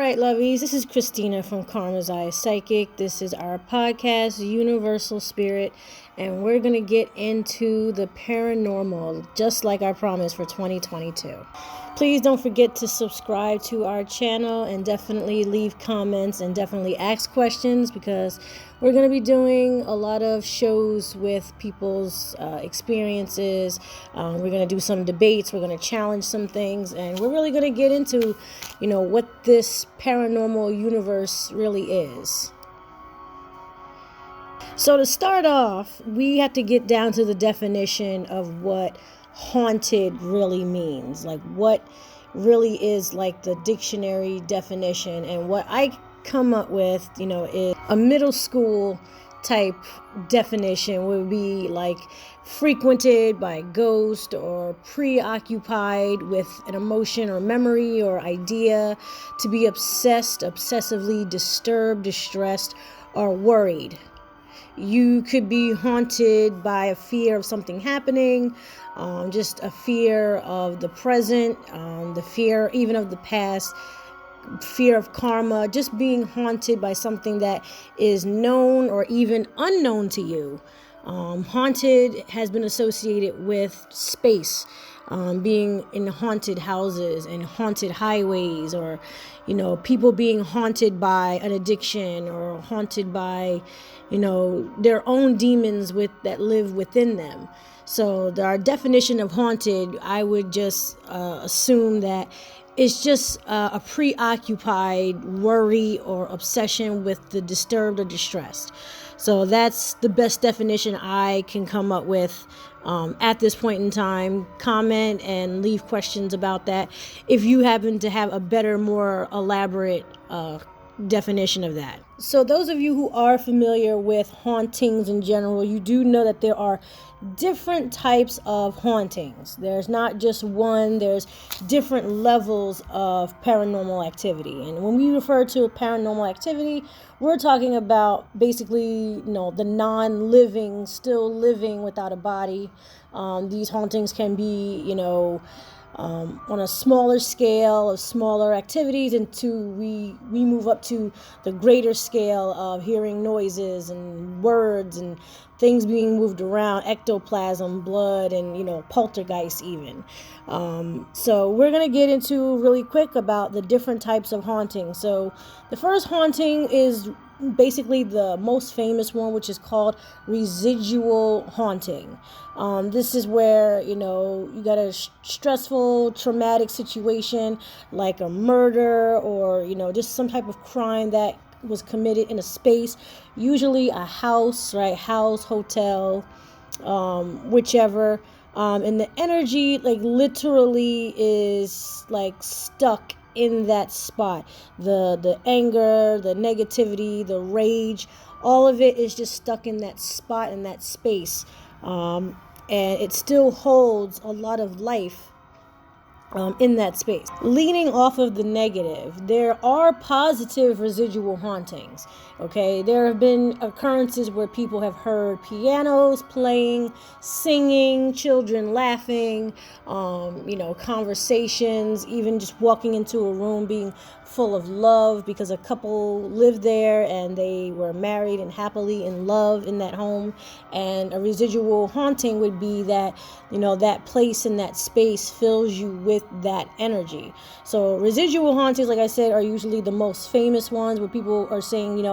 right, Lovies, this is Christina from Karma's Eye Psychic. This is our podcast, Universal Spirit, and we're going to get into the paranormal, just like I promised for 2022. Please don't forget to subscribe to our channel and definitely leave comments and definitely ask questions, because we're going to be doing a lot of shows with people's experiences. We're going to do some debates. We're going to challenge some things, and we're really going to get into, what this paranormal universe really is. So to start off, we have to get down to the definition of what haunted really means. Like, what really is like the dictionary definition, and what I come up with, is a middle school type definition would be like frequented by a ghost or preoccupied with an emotion or memory or idea, to be obsessed, obsessively disturbed, distressed, or worried. You could be haunted by a fear of something happening, just a fear of the present, the fear even of the past, fear of karma, just being haunted by something that is known or even unknown to you. Haunted has been associated with space, being in haunted houses and haunted highways, or people being haunted by an addiction or haunted by their own demons that live within them. So our definition of haunted, I would just assume that it's just a preoccupied worry or obsession with the disturbed or distressed. So that's the best definition I can come up with at this point in time. Comment and leave questions about that if you happen to have a better, more elaborate definition of that. So those of you who are familiar with hauntings in general, you do know that there are different types of hauntings. There's not just one, there's different levels of paranormal activity. And when we refer to paranormal activity, we're talking about basically, the non-living, still living without a body. These hauntings can be, on a smaller scale of smaller activities, until we move up to the greater scale of hearing noises and words and things being moved around, ectoplasm, blood, and poltergeist even. So we're going to get into really quick about the different types of haunting. So the first haunting is basically the most famous one, which is called residual haunting. This is where you got a stressful, traumatic situation like a murder, or just some type of crime that was committed in a space, usually a house, right? House, hotel, whichever. And the energy literally is stuck in that spot. The anger, the negativity, the rage, all of it is just stuck in that spot, in that space. And it still holds a lot of life in that space. Leaning off of the negative, there are positive residual hauntings. Okay, there have been occurrences where people have heard pianos playing, singing, children laughing, conversations, even just walking into a room being full of love because a couple lived there and they were married and happily in love in that home. And a residual haunting would be that, that place and that space fills you with that energy. So residual hauntings, like I said, are usually the most famous ones, where people are saying,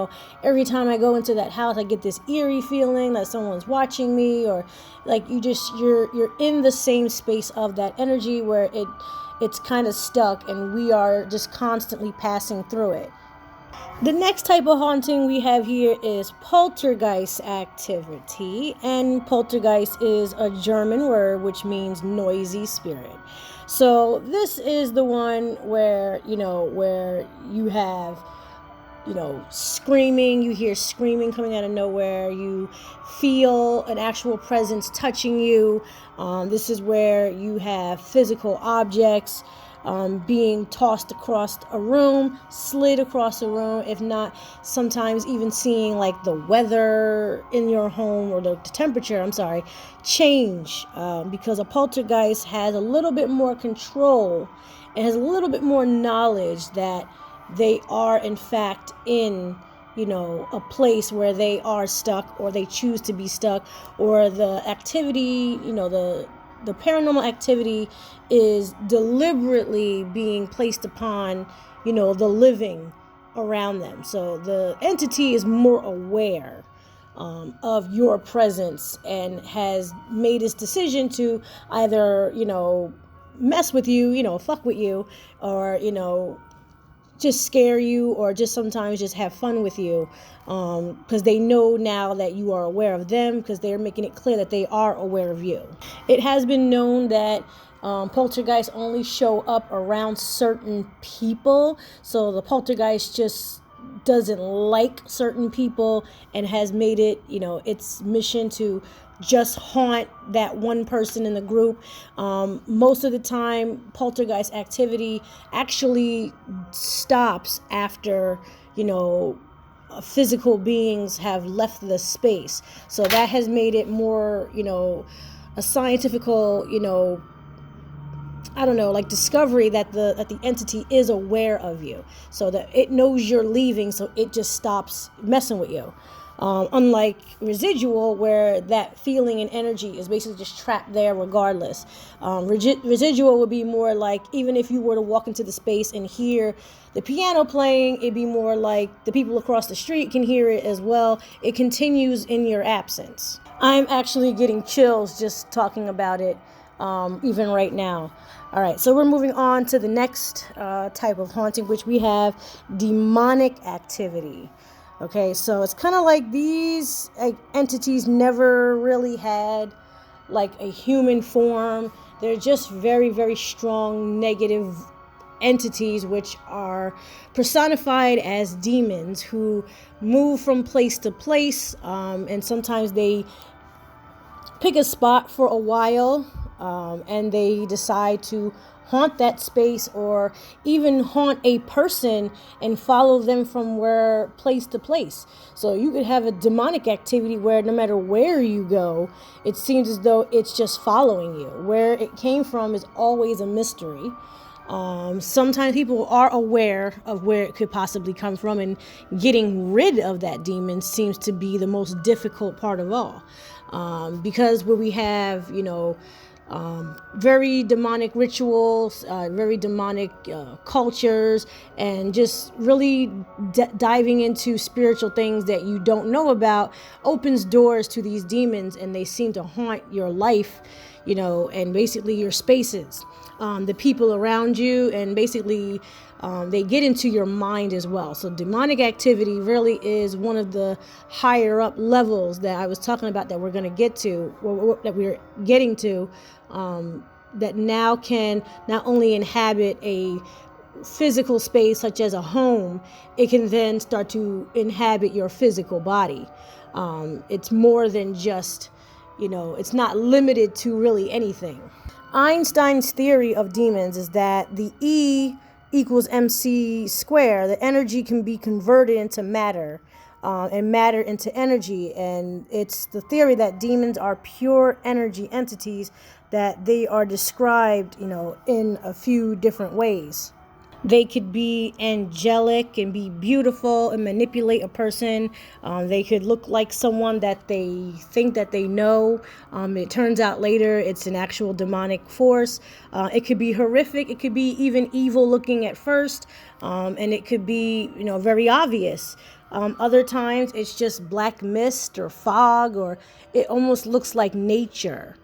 every time I go into that house, I get this eerie feeling that someone's watching me, or you're in the same space of that energy where it's kind of stuck, and we are just constantly passing through it. The next type of haunting we have here is poltergeist activity, and poltergeist is a German word which means noisy spirit. So this is the one where you have screaming, you hear screaming coming out of nowhere, you feel an actual presence touching you. This is where you have physical objects being tossed across a room, slid across a room, if not sometimes even seeing the weather in your home, or the temperature, change, because a poltergeist has a little bit more control and has a little bit more knowledge that they are in fact in, a place where they are stuck, or they choose to be stuck, or the activity, the paranormal activity is deliberately being placed upon, the living around them. So the entity is more aware of your presence and has made its decision to either, mess with you, fuck with you, or, just scare you, or just sometimes just have fun with you, because they know now that you are aware of them, because they're making it clear that they are aware of you. It has been known that poltergeists only show up around certain people, so the poltergeist just doesn't like certain people and has made it, its mission to just haunt that one person in the group. Most of the time, poltergeist activity actually stops after, physical beings have left the space. So that has made it more, a scientifical, like discovery that the entity is aware of you, so that it knows you're leaving, so it just stops messing with you. Unlike residual, where that feeling and energy is basically just trapped there regardless. Residual would be more like, even if you were to walk into the space and hear the piano playing, it'd be more like the people across the street can hear it as well. It continues in your absence. I'm actually getting chills just talking about it, even right now. All right, so we're moving on to the next type of haunting, which we have demonic activity. Okay, so it's kind of like these entities never really had like a human form. They're just very, very strong negative entities, which are personified as demons who move from place to place, and sometimes they pick a spot for a while, and they decide to haunt that space, or even haunt a person and follow them from place to place. So you could have a demonic activity where no matter where you go, it seems as though it's just following you. Where it came from is always a mystery. Sometimes people are aware of where it could possibly come from, and getting rid of that demon seems to be the most difficult part of all. Because where we have, very demonic rituals, very demonic cultures, and just really diving into spiritual things that you don't know about opens doors to these demons, and they seem to haunt your life, and basically your spaces, the people around you, and basically they get into your mind as well. So demonic activity really is one of the higher up levels that I was talking about, that we're going to get to, or that we're getting to, that now can not only inhabit a physical space such as a home, it can then start to inhabit your physical body. It's more than just, it's not limited to really anything. Einstein's theory of demons is that the E equals mc square. The energy can be converted into matter, and matter into energy. And it's the theory that demons are pure energy entities, that they are described, in a few different ways. They could be angelic and be beautiful and manipulate a person. They could look like someone that they think that they know. It turns out later it's an actual demonic force. It could be horrific. It could be even evil looking at first. And it could be, very obvious. Other times it's just black mist or fog, or it almost looks like nature.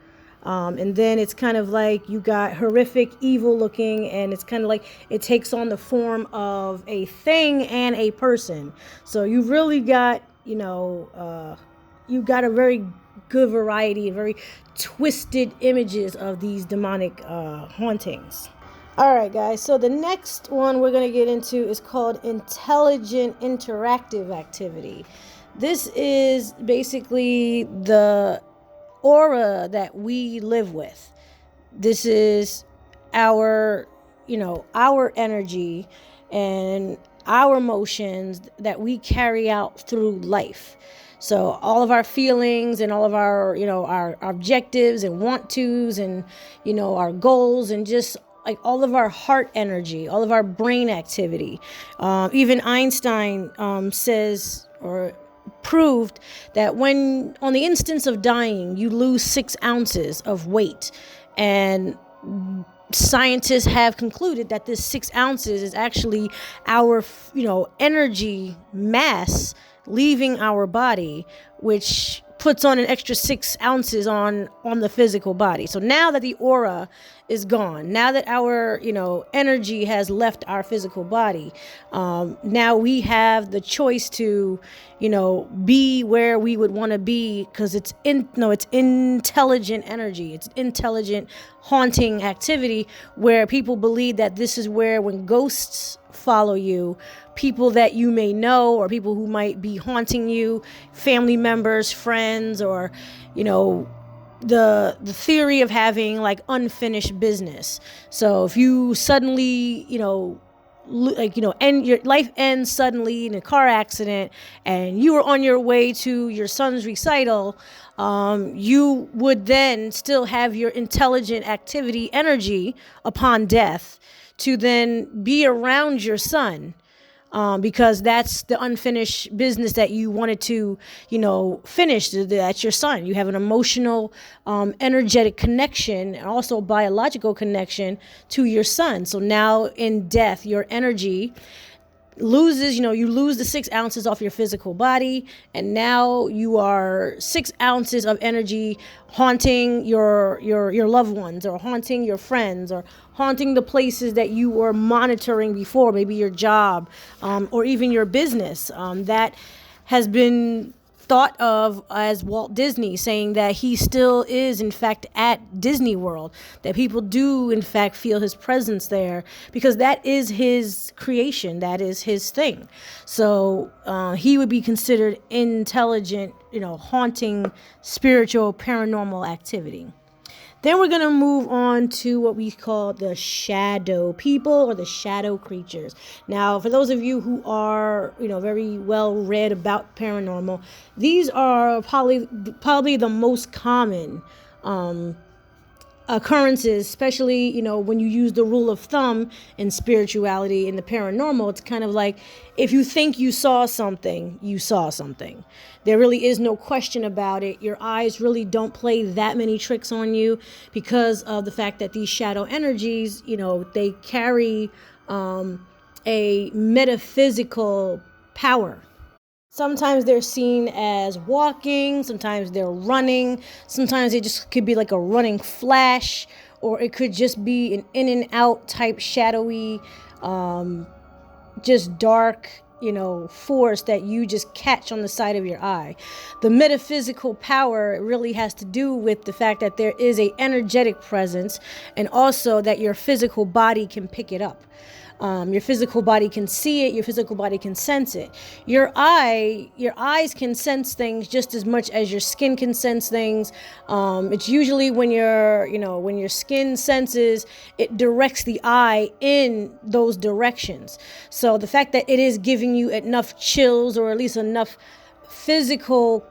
And then it's kind of like you got horrific, evil looking, and it's kind of like it takes on the form of a thing and a person. So you really got, you got a very good variety, very twisted images of these demonic hauntings. All right, guys. So the next one we're going to get into is called intelligent interactive activity. This is basically the aura that we live with. This is our energy and our emotions that we carry out through life. So all of our feelings and all of our, our objectives and want tos and, our goals, and just like all of our heart energy, all of our brain activity. Even Einstein says or proved that when on the instance of dying, you lose 6 ounces of weight. And scientists have concluded that this 6 ounces is actually our, energy mass leaving our body, which puts on an extra 6 ounces on the physical body. So now that the aura is gone, now that our, energy has left our physical body, now we have the choice to, be where we would want to be, because it's intelligent energy. It's intelligent haunting activity, where people believe that this is where, when ghosts follow you, people that you may know or people who might be haunting you, family members, friends, or the theory of having like unfinished business. So if you suddenly and your life ends suddenly in a car accident, and you were on your way to your son's recital, you would then still have your intelligent activity energy upon death to then be around your son, because that's the unfinished business that you wanted to, finish. That's your son. You have an emotional, energetic connection, and also biological connection to your son. So now in death, your energy loses, you lose the 6 ounces off your physical body, and now you are 6 ounces of energy haunting your loved ones, or haunting your friends, or haunting the places that you were monitoring before, maybe your job, or even your business. That has been thought of as Walt Disney, saying that he still is in fact at Disney World, that people do in fact feel his presence there, because that is his creation, that is his thing. So he would be considered intelligent, haunting, spiritual, paranormal activity. Then we're going to move on to what we call the shadow people, or the shadow creatures. Now, for those of you who are, very well read about paranormal, these are probably the most common occurrences, especially, when you use the rule of thumb in spirituality, in the paranormal. It's kind of like, if you think you saw something, you saw something. There really is no question about it. Your eyes really don't play that many tricks on you, because of the fact that these shadow energies, they carry a metaphysical power. Sometimes they're seen as walking, sometimes they're running, sometimes it just could be like a running flash, or it could just be an in and out type shadowy, just dark, force that you just catch on the side of your eye. The metaphysical power really has to do with the fact that there is a energetic presence, and also that your physical body can pick it up. Your physical body can see it. Your physical body can sense it. Your eyes can sense things just as much as your skin can sense things. It's usually when your skin senses, it directs the eye in those directions. So the fact that it is giving you enough chills, or at least enough physical,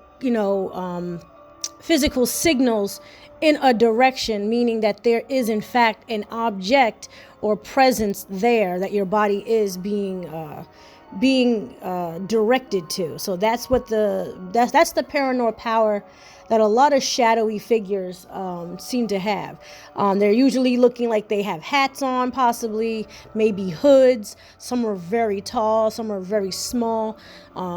physical signals in a direction, meaning that there is in fact an object or presence there that your body is being directed to. So that's what that's the paranormal power that a lot of shadowy figures seem to have. They're usually looking like they have hats on, possibly, maybe hoods. Some are very tall, some are very small.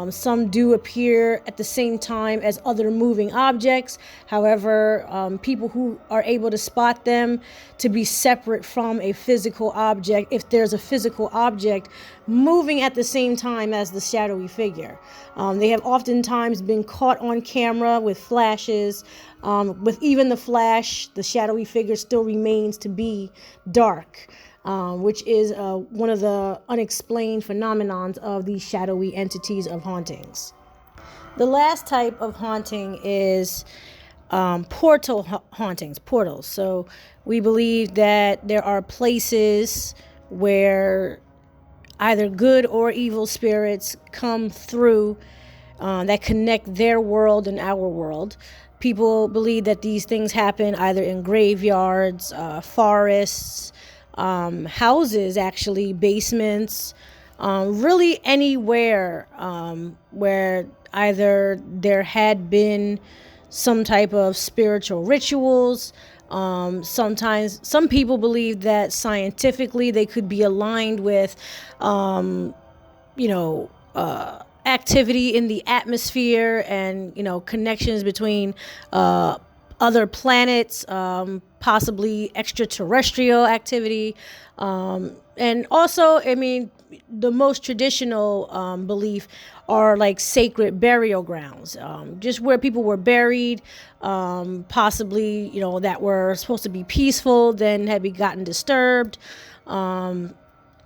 Some do appear at the same time as other moving objects. However, people who are able to spot them to be separate from a physical object, if there's a physical object moving at the same time as the shadowy figure. They have oftentimes been caught on camera with flashes. With even the flash, the shadowy figure still remains to be dark, which is one of the unexplained phenomenons of these shadowy entities of hauntings. The last type of haunting is portal hauntings, portals. So we believe that there are places where either good or evil spirits come through that connect their world and our world. People believe that these things happen either in graveyards, forests, houses, actually, basements, really anywhere where either there had been some type of spiritual rituals. Sometimes some people believe that scientifically they could be aligned with, activity in the atmosphere and, connections between other planets, possibly extraterrestrial activity. And also, I mean, the most traditional belief are like sacred burial grounds, just where people were buried, possibly, that were supposed to be peaceful, then had gotten disturbed.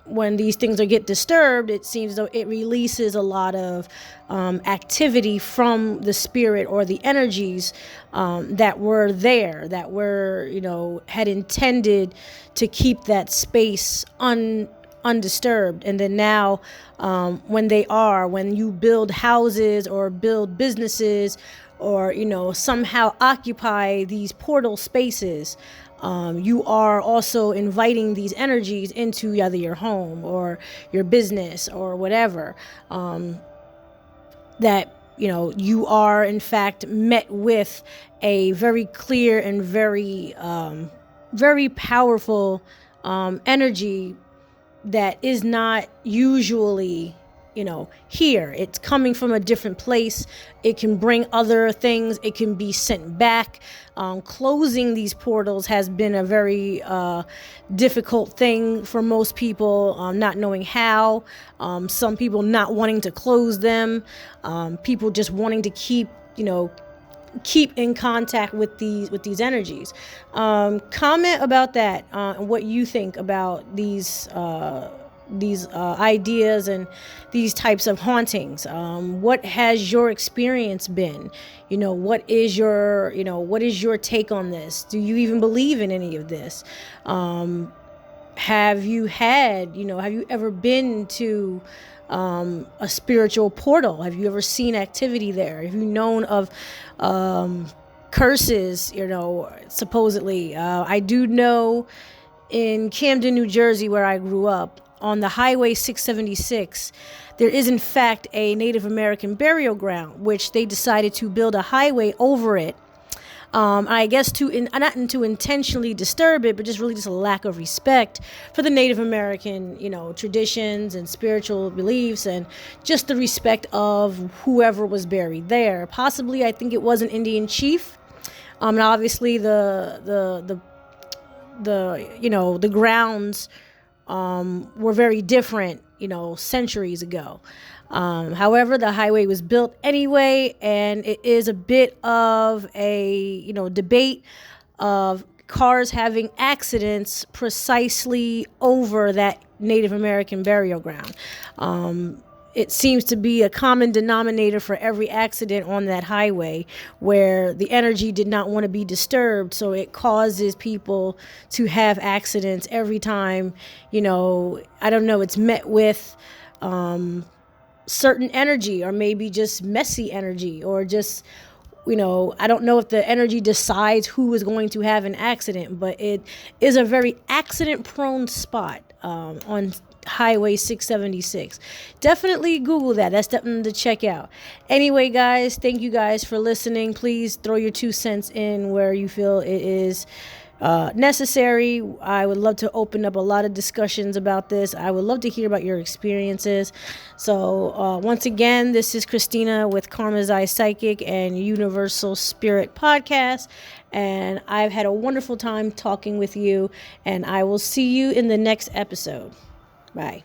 When these things get disturbed, it seems though it releases a lot of activity from the spirit or the energies that were there, that were, had intended to keep that space undisturbed. And then now, when you build houses or build businesses or, somehow occupy these portal spaces, you are also inviting these energies into either your home or your business or whatever, that, you are in fact met with a very clear and very, very powerful energy that is not usually, here. It's coming from a different place. It can bring other things. It can be sent back. Closing these portals has been a very difficult thing for most people, not knowing how. Some people not wanting to close them. People just wanting to keep in contact with these energies. Comment about that, and what you think about these ideas and these types of hauntings. What has your experience been? What is your take on this? Do you even believe in any of this? Have you ever been to a spiritual portal? Have you ever seen activity there? Have you known of curses, supposedly? I do know in Camden, New Jersey, where I grew up, on the Highway 676, there is in fact a Native American burial ground, which they decided to build a highway over it. I guess not to intentionally disturb it, but just really just a lack of respect for the Native American, traditions and spiritual beliefs, and just the respect of whoever was buried there. Possibly, I think it was an Indian chief. And obviously the grounds were very different, centuries ago. However, the highway was built anyway, and it is a bit of a, debate of cars having accidents precisely over that Native American burial ground. It seems to be a common denominator for every accident on that highway, where the energy did not want to be disturbed, so it causes people to have accidents every time. I don't know, it's met with certain energy, or maybe just messy energy, or just, I don't know if the energy decides who is going to have an accident, but it is a very accident prone spot on Highway 676. Definitely Google that. That's definitely to check out. Anyway, guys, thank you guys for listening. Please throw your 2 cents in where you feel it is necessary. I would love to open up a lot of discussions about this. I would love to hear about your experiences. So once again, this is Christina with Karma's Eye Psychic and Universal Spirit Podcast, and I've had a wonderful time talking with you, and I will see you in the next episode. Bye.